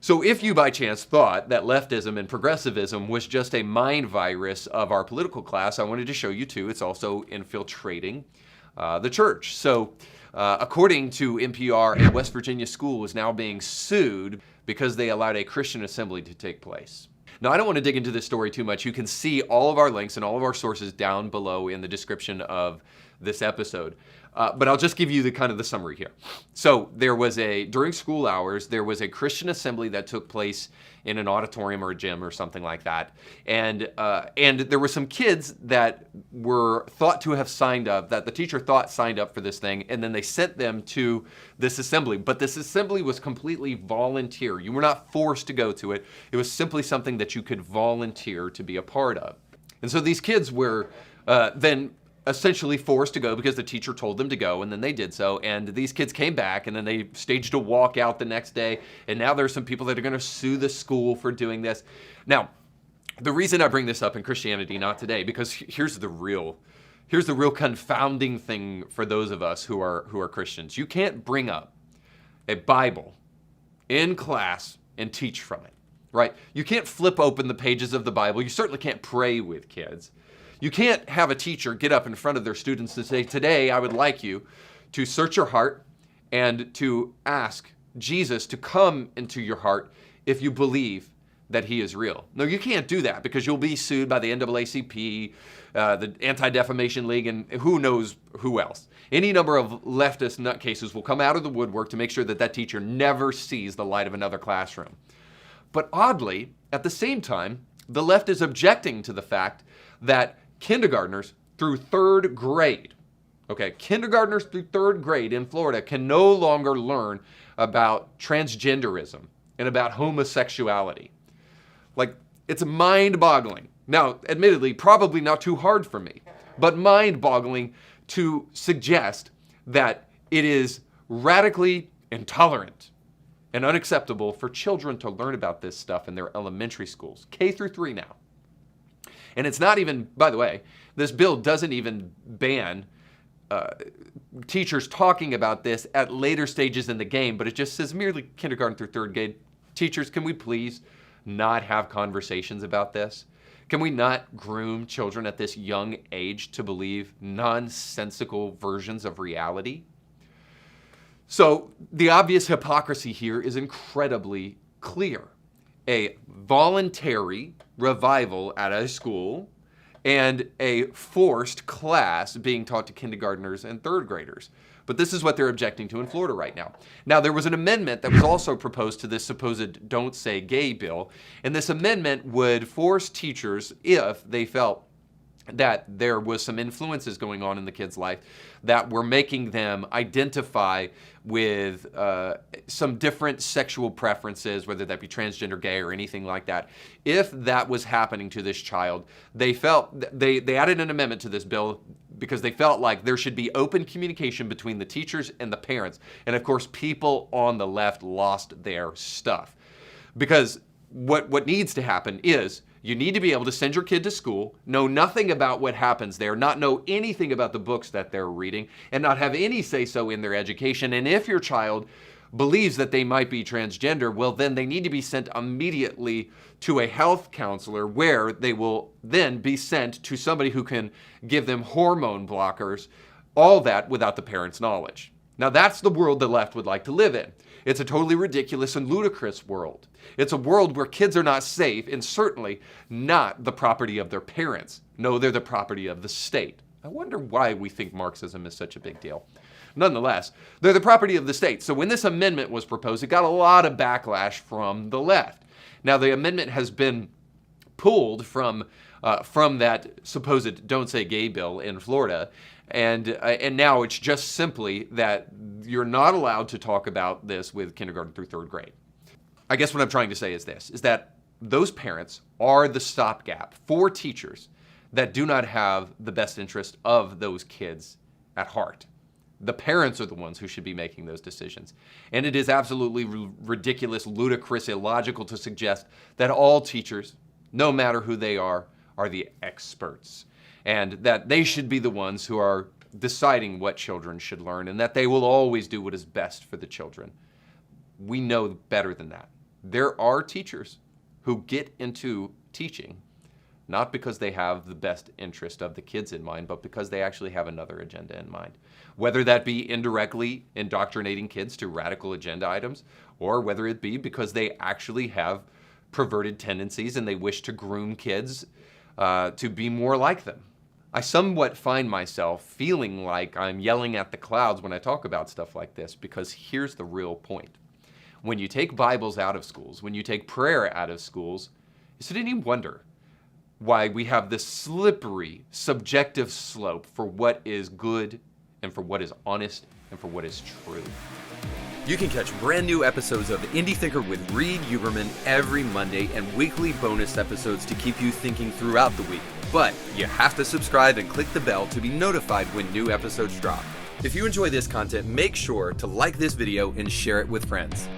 So if you by chance thought that leftism and progressivism was just a mind virus of our political class, I wanted to show you too, it's also infiltrating the church. So according to NPR, a West Virginia school is now being sued because they allowed a Christian assembly to take place. Now, I don't want to dig into this story too much. You can see all of our links and all of our sources down below in the description of this episode. But I'll just give you the kind of the summary here. So during school hours, there was a Christian assembly that took place in an auditorium or a gym or something like that. And there were some kids that were thought to have signed up, that the teacher thought signed up for this thing, and then they sent them to this assembly. But this assembly was completely volunteer. You were not forced to go to it. It was simply something that you could volunteer to be a part of. And so these kids were then essentially forced to go because the teacher told them to go, and then they did so. And these kids came back, and then they staged a walkout the next day. And now there's some people that are going to sue the school for doing this. Now, the reason I bring this up in Christianity Not Today, because here's the real confounding thing for those of us who are Christians. You can't bring up a Bible in class and teach from it, right? You can't flip open the pages of the Bible. You certainly can't pray with kids. You can't have a teacher get up in front of their students and say, today I would like you to search your heart and to ask Jesus to come into your heart if you believe that he is real. No, you can't do that because you'll be sued by the NAACP, the Anti-Defamation League, and who knows who else. Any number of leftist nutcases will come out of the woodwork to make sure that that teacher never sees the light of another classroom. But oddly, at the same time, the left is objecting to the fact that kindergartners through third grade, kindergartners through third grade in Florida can no longer learn about transgenderism and about homosexuality. Like, it's mind-boggling. Now, admittedly, probably not too hard for me, but mind-boggling to suggest that it is radically intolerant and unacceptable for children to learn about this stuff in their elementary schools, K through 3 now. And it's not even, by the way, this bill doesn't even ban teachers talking about this at later stages in the game, but it just says merely kindergarten through third grade. Teachers, can we please not have conversations about this? Can we not groom children at this young age to believe nonsensical versions of reality? So the obvious hypocrisy here is incredibly clear. A voluntary revival at a school and a forced class being taught to kindergartners and third graders. But this is what they're objecting to in Florida right now. Now, there was an amendment that was also proposed to this supposed Don't Say Gay bill, and this amendment would force teachers, if they felt that there was some influences going on in the kid's life that were making them identify with some different sexual preferences, whether that be transgender, gay, or anything like that. If that was happening to this child, they added an amendment to this bill because they felt like there should be open communication between the teachers and the parents. And of course, people on the left lost their stuff. Because what needs to happen is you need to be able to send your kid to school, know nothing about what happens there, not know anything about the books that they're reading, and not have any say-so in their education. And if your child believes that they might be transgender, well, then they need to be sent immediately to a health counselor, where they will then be sent to somebody who can give them hormone blockers, all that without the parents' knowledge. Now, that's the world the left would like to live in. It's a totally ridiculous and ludicrous world. It's a world where kids are not safe and certainly not the property of their parents. No, they're the property of the state. I wonder why we think Marxism is such a big deal. Nonetheless, they're the property of the state. So when this amendment was proposed, it got a lot of backlash from the left. Now, the amendment has been pulled from that supposed Don't Say Gay bill in Florida. And now it's just simply that you're not allowed to talk about this with kindergarten through third grade. I guess what I'm trying to say is this, is that those parents are the stopgap for teachers that do not have the best interest of those kids at heart. The parents are the ones who should be making those decisions. And it is absolutely ridiculous, ludicrous, illogical to suggest that all teachers, no matter who they are the experts. And that they should be the ones who are deciding what children should learn, and that they will always do what is best for the children. We know better than that. There are teachers who get into teaching not because they have the best interest of the kids in mind, but because they actually have another agenda in mind. Whether that be indirectly indoctrinating kids to radical agenda items, or whether it be because they actually have perverted tendencies and they wish to groom kids to be more like them. I somewhat find myself feeling like I'm yelling at the clouds when I talk about stuff like this, because here's the real point. When you take Bibles out of schools, when you take prayer out of schools, is it any wonder why we have this slippery, subjective slope for what is good and for what is honest and for what is true? You can catch brand new episodes of Indie Thinker with Reed Uberman every Monday and weekly bonus episodes to keep you thinking throughout the week. But you have to subscribe and click the bell to be notified when new episodes drop. If you enjoy this content, make sure to like this video and share it with friends.